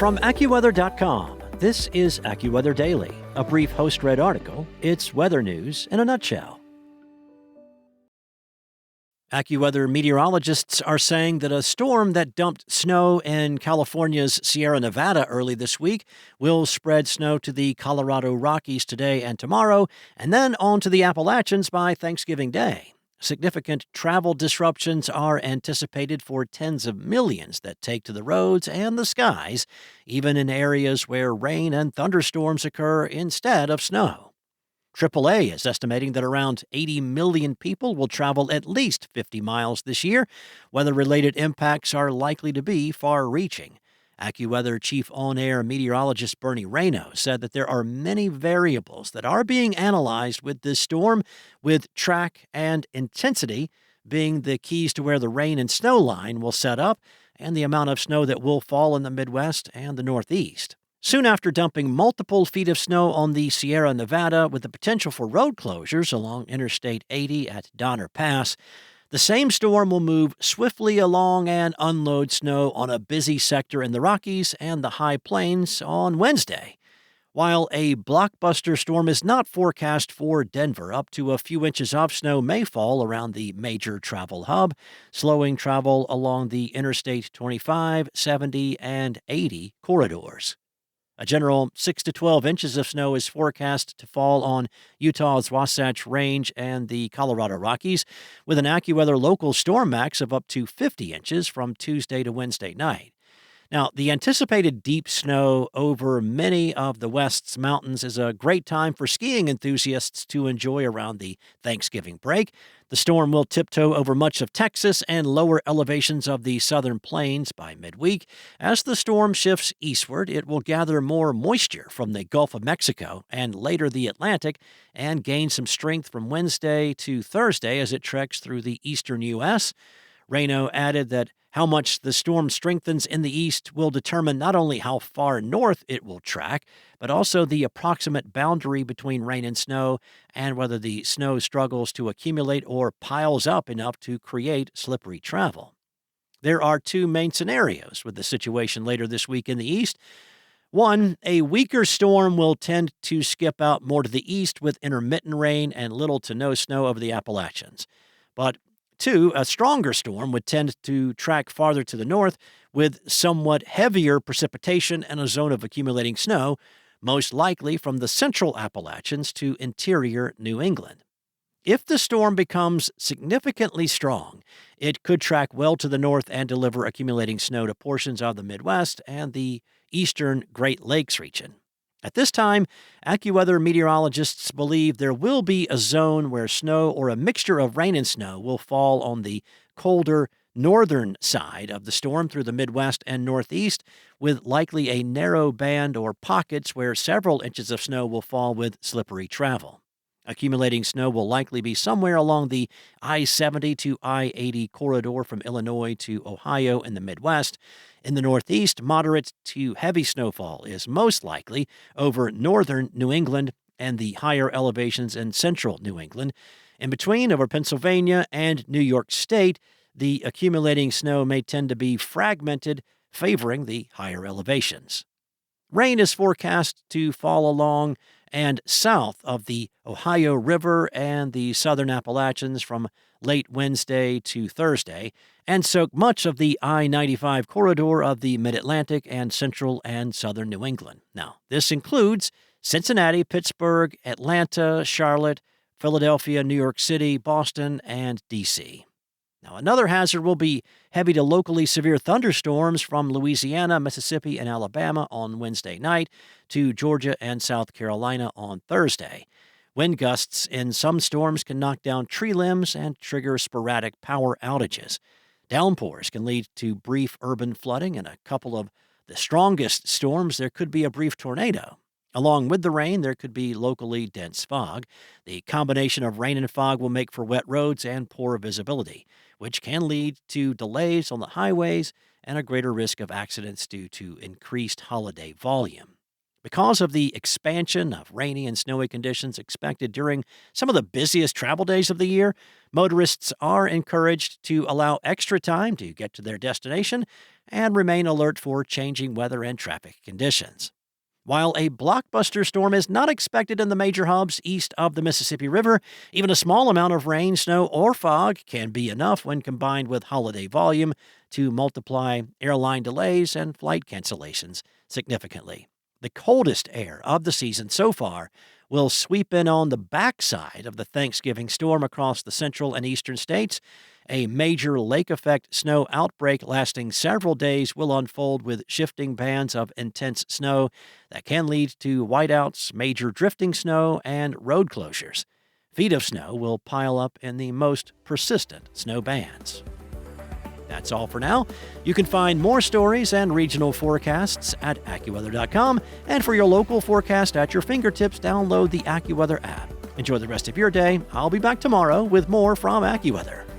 From AccuWeather.com, this is AccuWeather Daily, a brief host-read article. It's weather news in a nutshell. AccuWeather meteorologists are saying that a storm that dumped snow in California's Sierra Nevada early this week will spread snow to the Colorado Rockies today and tomorrow, and then on to the Appalachians by Thanksgiving Day. Significant travel disruptions are anticipated for tens of millions that take to the roads and the skies, even in areas where rain and thunderstorms occur instead of snow. AAA is estimating that around 80 million people will travel at least 50 miles this year. Weather-related impacts are likely to be far-reaching. AccuWeather Chief On-Air Meteorologist Bernie Rayno said that there are many variables that are being analyzed with this storm, with track and intensity being the keys to where the rain and snow line will set up and the amount of snow that will fall in the Midwest and the Northeast. Soon after dumping multiple feet of snow on the Sierra Nevada with the potential for road closures along Interstate 80 at Donner Pass, the same storm will move swiftly along and unload snow on a busy sector in the Rockies and the High Plains on Wednesday. While a blockbuster storm is not forecast for Denver, up to a few inches of snow may fall around the major travel hub, slowing travel along the Interstate 25, 70, and 80 corridors. A general 6 to 12 inches of snow is forecast to fall on Utah's Wasatch Range and the Colorado Rockies, with an AccuWeather local storm max of up to 50 inches from Tuesday to Wednesday night. Now, the anticipated deep snow over many of the West's mountains is a great time for skiing enthusiasts to enjoy around the Thanksgiving break. The storm will tiptoe over much of Texas and lower elevations of the southern plains by midweek. As the storm shifts eastward, it will gather more moisture from the Gulf of Mexico and later the Atlantic and gain some strength from Wednesday to Thursday as it treks through the eastern U.S. Rayno added that how much the storm strengthens in the east will determine not only how far north it will track, but also the approximate boundary between rain and snow and whether the snow struggles to accumulate or piles up enough to create slippery travel. There are two main scenarios with the situation later this week in the east. One, a weaker storm will tend to skip out more to the east with intermittent rain and little to no snow over the Appalachians. But two, a stronger storm would tend to track farther to the north with somewhat heavier precipitation and a zone of accumulating snow, most likely from the central Appalachians to interior New England. If the storm becomes significantly strong, it could track well to the north and deliver accumulating snow to portions of the Midwest and the eastern Great Lakes region. At this time, AccuWeather meteorologists believe there will be a zone where snow or a mixture of rain and snow will fall on the colder northern side of the storm through the Midwest and Northeast, with likely a narrow band or pockets where several inches of snow will fall with slippery travel. Accumulating snow will likely be somewhere along the I-70 to I-80 corridor from Illinois to Ohio in the Midwest. In the Northeast, moderate to heavy snowfall is most likely over northern New England and the higher elevations in central New England. In between, over Pennsylvania and New York State, the accumulating snow may tend to be fragmented, favoring the higher elevations. Rain is forecast to fall along and south of the Ohio River and the southern Appalachians from late Wednesday to Thursday, and soak much of the I-95 corridor of the Mid-Atlantic and central and southern New England. Now, this includes Cincinnati, Pittsburgh, Atlanta, Charlotte, Philadelphia, New York City, Boston, and D.C. Now, another hazard will be heavy to locally severe thunderstorms from Louisiana, Mississippi, and Alabama on Wednesday night to Georgia and South Carolina on Thursday. Wind gusts in some storms can knock down tree limbs and trigger sporadic power outages. Downpours can lead to brief urban flooding. In a couple of the strongest storms, there could be a brief tornado. Along with the rain, there could be locally dense fog. The combination of rain and fog will make for wet roads and poor visibility, which can lead to delays on the highways and a greater risk of accidents due to increased holiday volume. Because of the expansion of rainy and snowy conditions expected during some of the busiest travel days of the year, motorists are encouraged to allow extra time to get to their destination and remain alert for changing weather and traffic conditions. While a blockbuster storm is not expected in the major hubs east of the Mississippi River, even a small amount of rain, snow, or fog can be enough when combined with holiday volume to multiply airline delays and flight cancellations significantly. The coldest air of the season so far will sweep in on the backside of the Thanksgiving storm across the central and eastern states. A major lake effect snow outbreak lasting several days will unfold with shifting bands of intense snow that can lead to whiteouts, major drifting snow, and road closures. Feet of snow will pile up in the most persistent snow bands. That's all for now. You can find more stories and regional forecasts at AccuWeather.com, and for your local forecast at your fingertips, download the AccuWeather app. Enjoy the rest of your day. I'll be back tomorrow with more from AccuWeather.